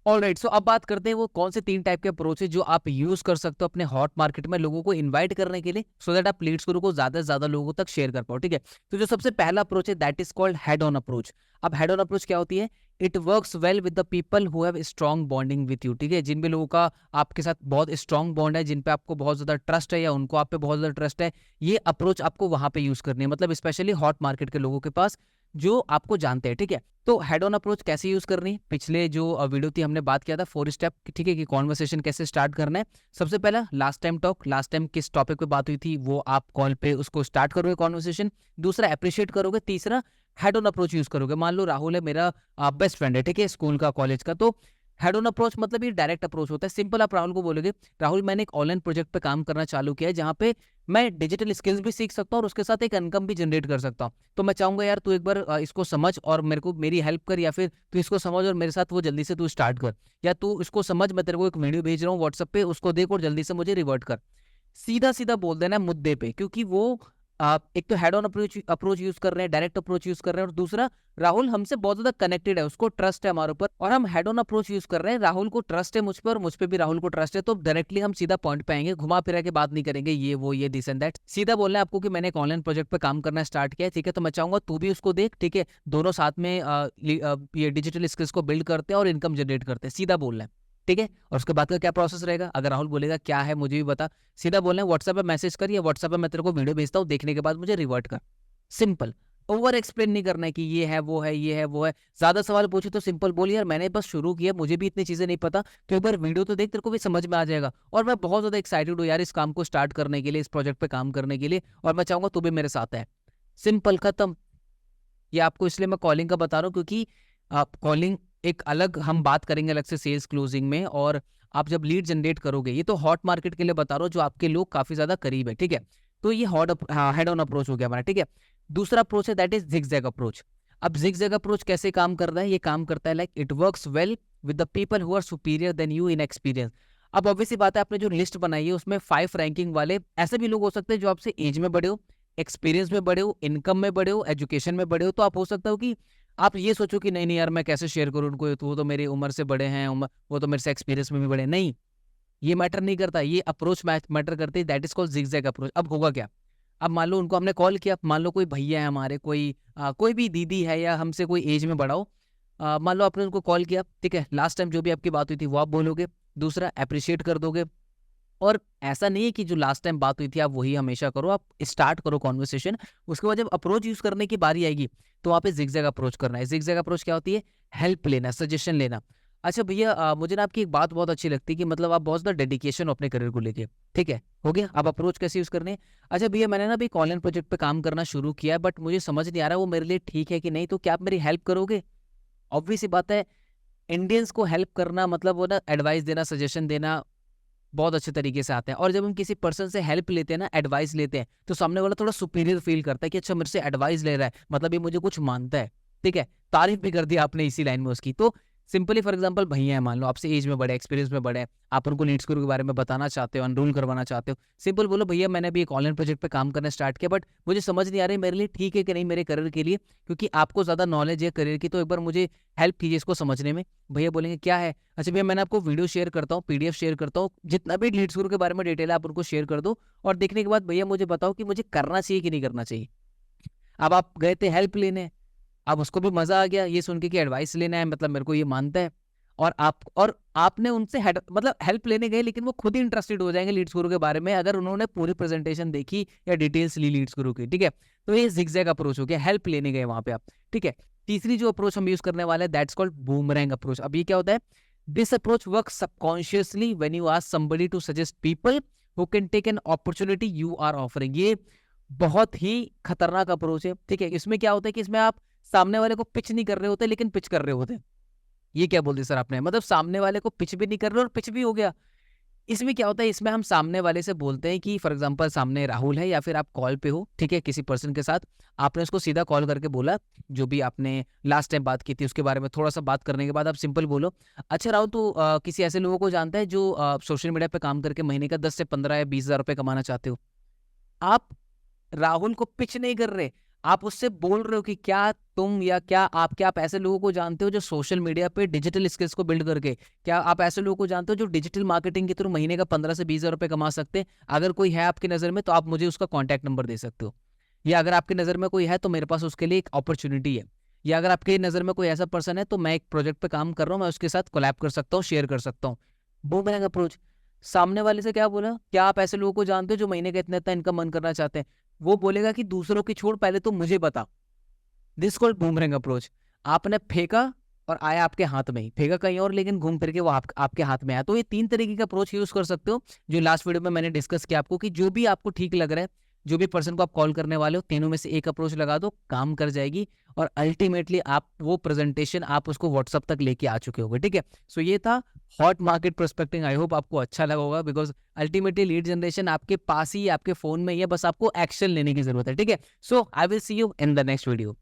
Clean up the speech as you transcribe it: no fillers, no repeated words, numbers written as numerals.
Alright, सो अब बात करते हैं वो कौन से 3 टाइप के अप्रोच है जो आप यूज़ कर सकते हो अपने हॉट मार्केट में लोगों को इनवाइट करने के लिए, सो दैट आप लीड्स गुरु को ज़्यादा से ज़्यादा लोगों तक शेयर कर पाओ, ठीक है? तो जो सबसे पहला अप्रोच है that is called head on approach. अब हेड ऑन अप्रोच क्या होती है? It works well with the people who have strong bonding with you, ठीक है? जिन भी लोगों का आपके साथ बहुत स्ट्रॉन्ग बॉन्ड है, जिन पे आपको बहुत ज़्यादा ट्रस्ट है या उनको आप पे बहुत ज़्यादा ट्रस्ट है, ये अप्रोच आपको वहाँ पे यूज़ करनी है। मतलब स्पेशली हॉट मार्केट के लोगों के पास जो आपको जानते हैं, ठीक है? तो हेड ऑन अप्रोच कैसे यूज करनी है? पिछले जो वीडियो थी हमने बात किया था 4 स्टेप, ठीक है, कि कॉन्वर्सेशन कैसे स्टार्ट करना है। सबसे पहला last time talk, last time किस टॉपिक पे बात हुई थी वो आप कॉल पे उसको स्टार्ट करोगे कॉन्वर्सेशन। दूसरा अप्रिशिएट करोगे। तीसरा हेड ऑन अप्रोच यूज करोगे। मान लो राहुल है मेरा बेस्ट फ्रेंड है, ठीक है, स्कूल का कॉलेज का, तो हेड ऑन अप्रोच मतलब ये डायरेक्ट अप्रोच होता है। सिंपल आप राहुल को बोलोगे, राहुल मैंने एक ऑनलाइन प्रोजेक्ट पे काम करना चालू किया है जहाँ पे मैं डिजिटल स्किल्स भी सीख सकता हूँ और उसके साथ एक इनकम भी जनरेट कर सकता हूँ। तो मैं चाहूंगा यार तू एक बार इसको समझ और मेरे को मेरी हेल्प कर, या फिर तू इसको समझ और मेरे साथ वो जल्दी से तू स्टार्ट कर, या तू इसको समझ, मैं तेरे को एक वीडियो भेज रहा हूँ व्हाट्सएप पे, उसको देख और जल्दी से मुझे रिवर्ट कर। सीधा सीधा बोल देना है मुद्दे पे, क्योंकि वो आप एक तो head on approach approach use कर रहे हैं, डायरेक्ट अप्रोच यूज कर रहे हैं, और दूसरा राहुल हमसे बहुत ज्यादा कनेक्टेड है, उसको ट्रस्ट है हमारे ऊपर, और हम हेड ऑन अप्रोच यूज कर रहे हैं, राहुल को ट्रस्ट है मुझ पर और मुझ पे भी राहुल को ट्रस्ट है, तो डायरेक्टली हम सीधा पॉइंट पे आएंगे, घुमा फिरा के बात नहीं करेंगे ये वो ये दिस एंड दैट। सीधा बोलना है आपको कि मैंने एक ऑनलाइन प्रोजेक्ट पे काम करना स्टार्ट किया है, ठीक है, तो मैं चाहूंगा तू भी उसको देख, ठीक है, दोनों साथ में ये डिजिटल स्किल्स को बिल्ड करते हैं और इनकम जनरेट करते हैं। सीधा बोलना है, ठीक है। और उसके बाद का क्या प्रोसेस रहेगा? अगर राहुल बोलेगा क्या है मुझे भी बता, सीधा बोलना है व्हाट्सएप पे मैसेज कर, या व्हाट्सएप पे मैं तेरे को वीडियो भेजता हूँ, देखने के बाद मुझे रिवर्ट कर। सिंपल। ओवर एक्सप्लेन नहीं करना है कि ये है वो है ये है वो है। ज्यादा सवाल पूछे तो सिंपल बोल यार मैंने बस शुरू किया, मुझे भी इतनी चीजें नहीं पता, तो एक बार वीडियो तो देख, तेरे को भी समझ में आ जाएगा। और मैं बहुत ज्यादा एक्साइटेड हूँ यार इस काम को स्टार्ट करने के लिए, इस प्रोजेक्ट पे काम करने के लिए, और मैं चाहूंगा तू भी मेरे साथ है। सिंपल, खत्म। ये आपको इसलिए मैं कॉलिंग का बता रहा हूँ क्योंकि आप कॉलिंग एक अलग हम बात करेंगे अलग से सेल्स क्लोजिंग में, और आप जब लीड जनरेट करोगे, ये तो हॉट मार्केट के लिए बता रहा हूँ जो आपके लोग काफी ज्यादा करीब है, ठीक है। तो ये हेड ऑन अप्रोच हो गया हमारा, ठीक है। दूसरा अप्रोच है दैट इज जिगजैग अप्रोच। अब जिगजैग अप्रोच कैसे काम कर रहा है? ये काम करता है like it works well with the people who are superior than you in experience. अब ऑब्वियसली बात है, आपने जो लिस्ट बनाई है उसमें 5 रैंकिंग वाले ऐसे भी लोग हो सकते हैं जो आपसे एज में बड़े हो, एक्सपीरियंस में बड़े हो, इनकम में बड़े हो, एजुकेशन में बड़े हो। तो आप हो सकता हो कि आप ये सोचो कि नहीं नहीं यार मैं कैसे शेयर करूं उनको, तो वो तो मेरी उम्र से बड़े हैं, वो तो मेरे से एक्सपीरियंस में भी बड़े हैं। नहीं, ये मैटर नहीं करता, ये अप्रोच मैटर करती है, that is called zigzag approach. अब होगा क्या? अब मान लो उनको हमने कॉल किया, मान लो कोई भैया है हमारे, कोई भी दीदी है या हमसे कोई एज में बड़ा हो, मान लो आपने उनको कॉल किया, ठीक है, लास्ट टाइम जो भी आपकी बात हुई थी वो आप बोलोगे। दूसरा अप्रिशिएट कर दोगे, और ऐसा नहीं है कि जो लास्ट टाइम बात हुई थी आप वही हमेशा करो, आप स्टार्ट करो कॉन्वर्सेशन। उसके बाद जब अप्रोच यूज करने की बारी आएगी तो वहाँ पे जिगजैग अप्रोच करना है। जिगजैग अप्रोच क्या होती है? हेल्प लेना, सजेशन लेना। अच्छा भैया, मुझे ना आपकी एक बात बहुत अच्छी लगती है कि मतलब आप बहुत ज्यादा डेडिकेशन हो अपने करियर को लेके, ठीक है, हो गया। अब अप्रोच कैसे यूज करने हैं? अच्छा भैया, मैंने ना अभी एक ऑनलाइन प्रोजेक्ट पे काम करना शुरू किया है, बट मुझे समझ नहीं आ रहा वो मेरे लिए ठीक है कि नहीं, तो क्या आप मेरी हेल्प करोगे? ऑब्वियस सी बात है, इंडियंस को हेल्प करना मतलब वो ना एडवाइस देना, सजेशन देना बहुत अच्छे तरीके से आता है। और जब हम किसी पर्सन से हेल्प लेते हैं ना, एडवाइस लेते हैं, तो सामने वाला थोड़ा सुपीरियर फील करता है कि अच्छा मेरे से एडवाइस ले रहा है, मतलब ये मुझे कुछ मानता है, ठीक है। तारीफ भी कर दी आपने इसी लाइन में उसकी। तो सिंपली फॉर एग्जांपल भैया है, मान लो आपसे एज में बड़े, एक्सपीरियंस में बड़े हैं, आप उनको नीड्स के बारे में बताना चाहते हो, अनरोल करवाना चाहते हो, सिंपल बोलो भैया मैंने भी एक ऑनलाइन प्रोजेक्ट पे काम करना स्टार्ट किया, बट मुझे समझ नहीं आ रही मेरे लिए ठीक है कि नहीं मेरे करियर के लिए, क्योंकि आपको ज्यादा नॉलेज है करियर की, तो एक बार मुझे हेल्प कीजिए इसको समझने में। भैया बोलेंगे क्या है? अच्छा भैया मैंने आपको वीडियो शेयर करता हूँ, पीडीएफ शेयर करता हूँ, जितना भी लीड्स गुरु के बारे में डिटेल है आप उनको शेयर कर दो, और देखने के बाद भैया मुझे बताओ कि मुझे करना चाहिए कि नहीं करना चाहिए। अब आप गए थे हेल्प लेने, अब उसको भी मजा आ गया ये सुन के कि एडवाइस लेना है, मतलब मेरे को ये मानता है, और आपने उनसे मतलब हेल्प लेने गए, लेकिन वो खुद ही इंटरेस्टेड हो जाएंगे लीड्स गुरु के बारे में अगर उन्होंने पूरी प्रेजेंटेशन देखी या डिटेल्स ली लीड्स गुरु की, ठीक है। तो ये जिगजैग अप्रोच हो गया, हेल्प लेने गए वहां पे आप, ठीक है। तीसरी जो अप्रोच हम यूज करने वाले हैं दैट्स कॉल्ड बूमरैंग अप्रोच। अब ये क्या होता है? This approach work subconsciously when you ask somebody to suggest people who can take an opportunity you are offering. ये बहुत ही खतरनाक अप्रोच है, ठीक है। इसमें क्या होता है कि इसमें आप सामने वाले को पिच नहीं कर रहे होते, लेकिन पिच कर रहे होते हैं। ये क्या बोल दिया सर आपने? मतलब सामने वाले को पिच भी नहीं कर रहे और पिच भी हो गया। इसमें क्या होता है, इसमें हम सामने वाले से बोलते हैं कि फॉर एग्जांपल सामने राहुल है या फिर आप कॉल पे हो, ठीक है, किसी पर्सन के साथ, आपने उसको सीधा कॉल करके बोला, जो भी आपने लास्ट टाइम बात की थी उसके बारे में थोड़ा सा बात करने के बाद आप सिंपल बोलो, अच्छा राहुल तो किसी ऐसे लोगों को जानता है जो सोशल मीडिया पे काम करके महीने का 10 से 15 या 20 हज़ार रुपये कमाना चाहते हो। आप राहुल को पिच नहीं कर रहे, आप उससे बोल रहे हो कि क्या तुम या क्या आप ऐसे लोगों को जानते हो जो सोशल मीडिया पे डिजिटल स्किल्स को बिल्ड करके, क्या आप ऐसे लोगों को जानते हो जो डिजिटल मार्केटिंग के थ्रू महीने का 15 से 20 हज़ार रुपए कमा सकते हैं? अगर कोई है आपकी नज़र में तो आप मुझे उसका कॉन्टैक्ट नंबर दे सकते हो। या अगर आपकी नज़र में कोई है तो मेरे पास उसके लिए एक अपॉर्च्युनिटी है। या अगर आपकी नज़र में कोई ऐसा पर्सन है तो मैं एक प्रोजेक्ट पे काम कर रहा हूँ, मैं उसके साथ कोलैब कर सकता हूँ, शेयर कर सकता हूँ। Boomerang approach. सामने वाले से क्या बोला? क्या आप ऐसे लोगों को जानते हो जो महीने का इतना-इतना इनकम अर्न करना चाहते हैं? वो बोलेगा कि दूसरों की छोड़, पहले तो मुझे बता। This called boomerang approach. आपने फेंका और आया आपके हाथ में ही। फेंका कहीं और लेकिन घूम फिर के वो आपके हाथ में आया। तो ये 3 तरीके का अप्रोच यूज़ कर सकते हो, जो लास्ट वीडियो में मैंने डिस्कस किया आपको कि जो भी आपको ठीक लग रहा है, जो भी पर्सन को आप कॉल करने वाले हो, तीनों में से एक अप्रोच लगा दो, काम कर जाएगी और अल्टीमेटली आप वो प्रेज़ेंटेशन आप उसको व्हाट्सएप तक लेके आ चुके होगे, ठीक है? सो ये था hot market prospecting. I hope आपको अच्छा लगा होगा बिकॉज़ अल्टीमेटली लीड जनरेशन आपके पास ही है, आपके फ़ोन में ही है, बस आपको एक्शन लेने की ज़रूरत है, ठीक है? So I will see you in the next video.